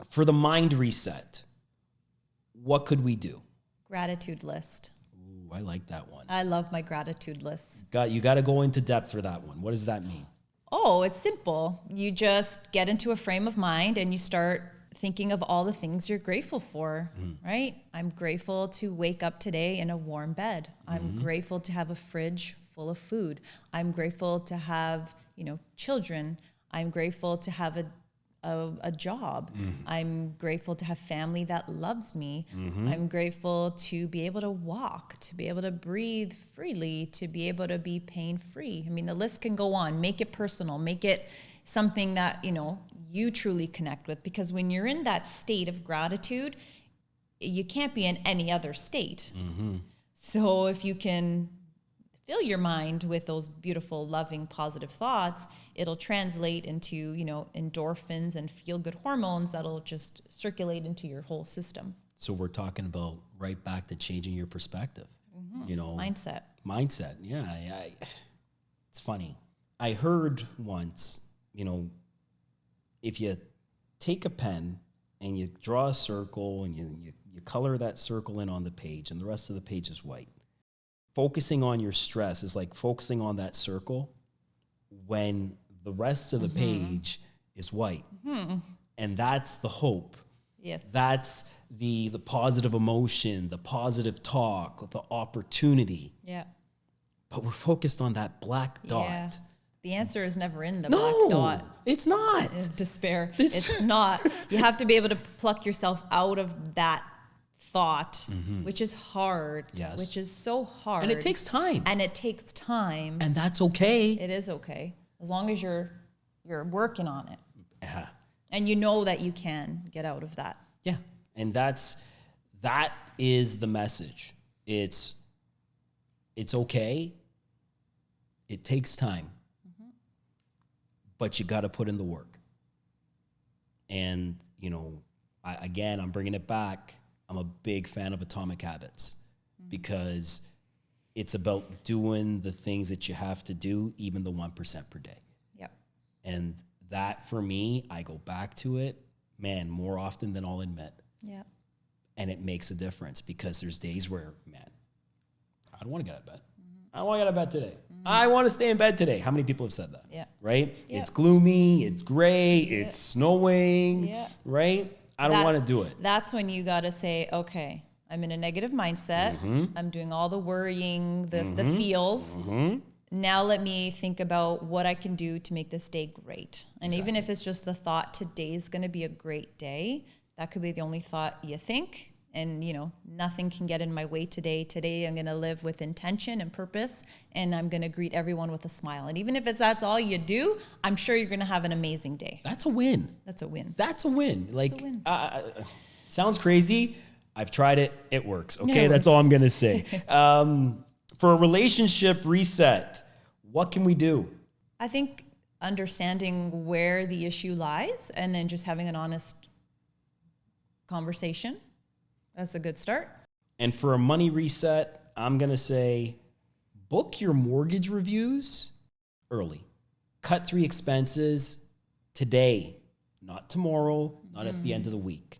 for the mind reset, what could we do? Gratitude list. Ooh, I like that one. I love my gratitude lists. You got to go into depth for that one. What does that mean? Oh, it's simple. You just get into a frame of mind and you start thinking of all the things you're grateful for, right? I'm grateful to wake up today in a warm bed. I'm grateful to have a fridge full of food. I'm grateful to have, you know, children. I'm grateful to have a job. I'm grateful to have family that loves me. I'm grateful to be able to walk, to be able to breathe freely, to be able to be pain-free. I mean, the list can go on. Make it personal. Make it something that, you know, you truly connect with. Because when you're in that state of gratitude, you can't be in any other state. So if you can fill your mind with those beautiful, loving, positive thoughts, it'll translate into, you know, endorphins and feel-good hormones that'll just circulate into your whole system. So we're talking about right back to changing your perspective, you know. Mindset, yeah. It's funny. I heard once, you know, if you take a pen and you draw a circle and you color that circle in on the page and the rest of the page is white, focusing on your stress is like focusing on that circle when the rest of the page is white. And that's the hope. Yes. That's the positive emotion, the positive talk, the opportunity. Yeah. But we're focused on that black dot. Yeah. The answer is never in the No, black dot. it's not. Despair. It's not. You have to be able to pluck yourself out of that thought, which is hard. Yes. Which is so hard. And it takes time. And it takes time. And that's okay. It is okay. As long as you're working on it. Yeah. And you know that you can get out of that. Yeah. And that is the message. It's okay. It takes time. But you got to put in the work. And, you know, I'm bringing it back. I'm a big fan of Atomic Habits because it's about doing the things that you have to do, even the 1% per day. Yep. And that, for me, I go back to it, man, more often than I'll admit. Yeah. And it makes a difference because there's days where, man, I don't want to get out of bed. I don't want to get out of bed today. I want to stay in bed today. How many people have said that? Yeah. Right? Yeah. It's gloomy, it's gray, it's snowing, right? I don't want to do it. That's when you got to say, okay, I'm in a negative mindset. I'm doing all the worrying, the feels. now let me think about what I can do to make this day great. And even if it's just the thought, today's going to be a great day, that could be the only thought you think. And, you know, nothing can get in my way today. Today, I'm going to live with intention and purpose, and I'm going to greet everyone with a smile. And even if that's all you do, I'm sure you're going to have an amazing day. That's a win. That's a win. That's a win. Like, a win. Sounds crazy. I've tried it. It works. Okay, that's all I'm going to say. For a relationship reset, what can we do? I think understanding where the issue lies and then just having an honest conversation. That's a good start. And for a money reset, I'm going to say book your mortgage reviews early. Cut 3 expenses today, not tomorrow, not at the end of the week.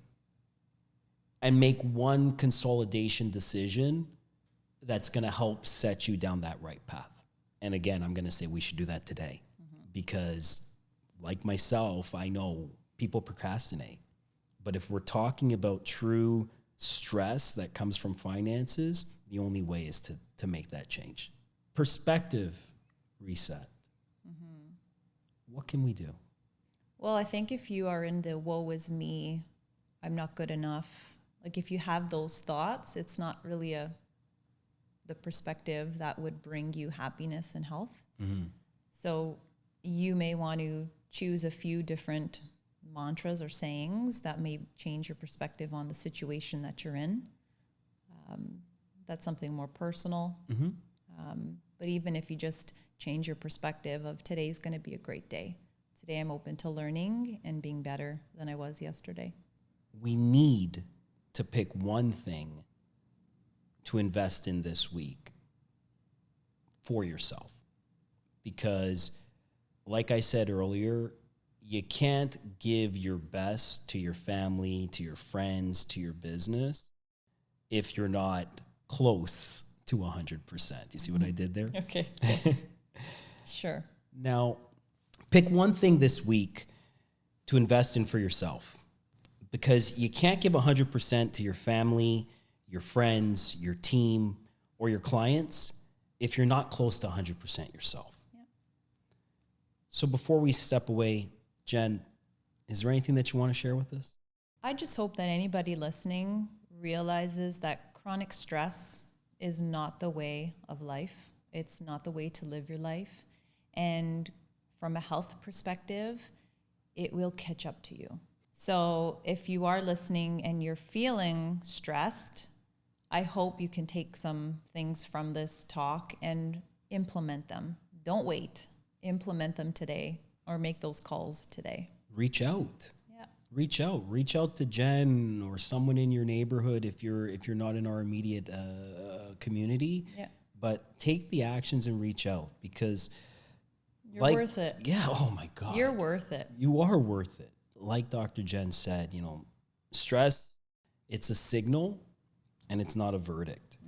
And make one consolidation decision that's going to help set you down that right path. And again, I'm going to say we should do that today because, like myself, I know people procrastinate. But if we're talking about true stress that comes from finances, the only way is to make that change. Perspective reset. What can we do? Well, I think if you are in the woe is me, I'm not good enough, like if you have those thoughts, it's not really the perspective that would bring you happiness and health. So you may want to choose a few different mantras or sayings that may change your perspective on the situation that you're in. That's something more personal. But even if you just change your perspective of today's going to be a great day. Today I'm open to learning and being better than I was yesterday. We need to pick one thing to invest in this week for yourself. Because, like I said earlier, you can't give your best to your family, to your friends, to your business if you're not close to 100%. You see what I did there? Okay. Sure. Now, pick one thing this week to invest in for yourself, because you can't give 100% to your family, your friends, your team, or your clients if you're not close to 100% yourself. Yeah. So before we step away, Jen, is there anything that you want to share with us? I just hope that anybody listening realizes that chronic stress is not the way of life. It's not the way to live your life. And from a health perspective, it will catch up to you. So if you are listening and you're feeling stressed, I hope you can take some things from this talk and implement them. Don't wait. Implement them today or make those calls today. Reach out. Yeah. Reach out to Jen or someone in your neighborhood if you're not in our immediate community. Yeah. But take the actions and reach out, because you're worth it. Yeah, oh my God. You're worth it. You are worth it. Like Dr. Jen said, stress, it's a signal and it's not a verdict.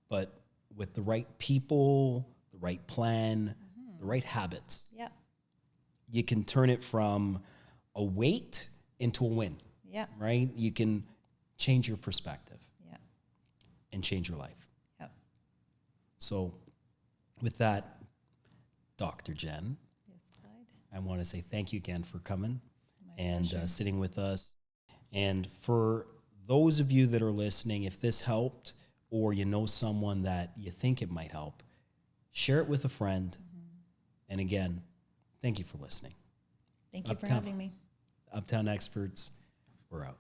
But with the right people, the right plan, the right habits, Yeah. you can turn it from a weight into a win. Yeah. Right? You can change your perspective. Yeah. And change your life. Yeah. So with that, Dr. Jen, Yes, Clyde. I want to say thank you again for coming My and pleasure. sitting with us. And for those of you that are listening, if this helped or you know someone that you think it might help, share it with a friend. And again, thank you for listening. Thank you for Uptown. having me. Uptown Experts, we're out.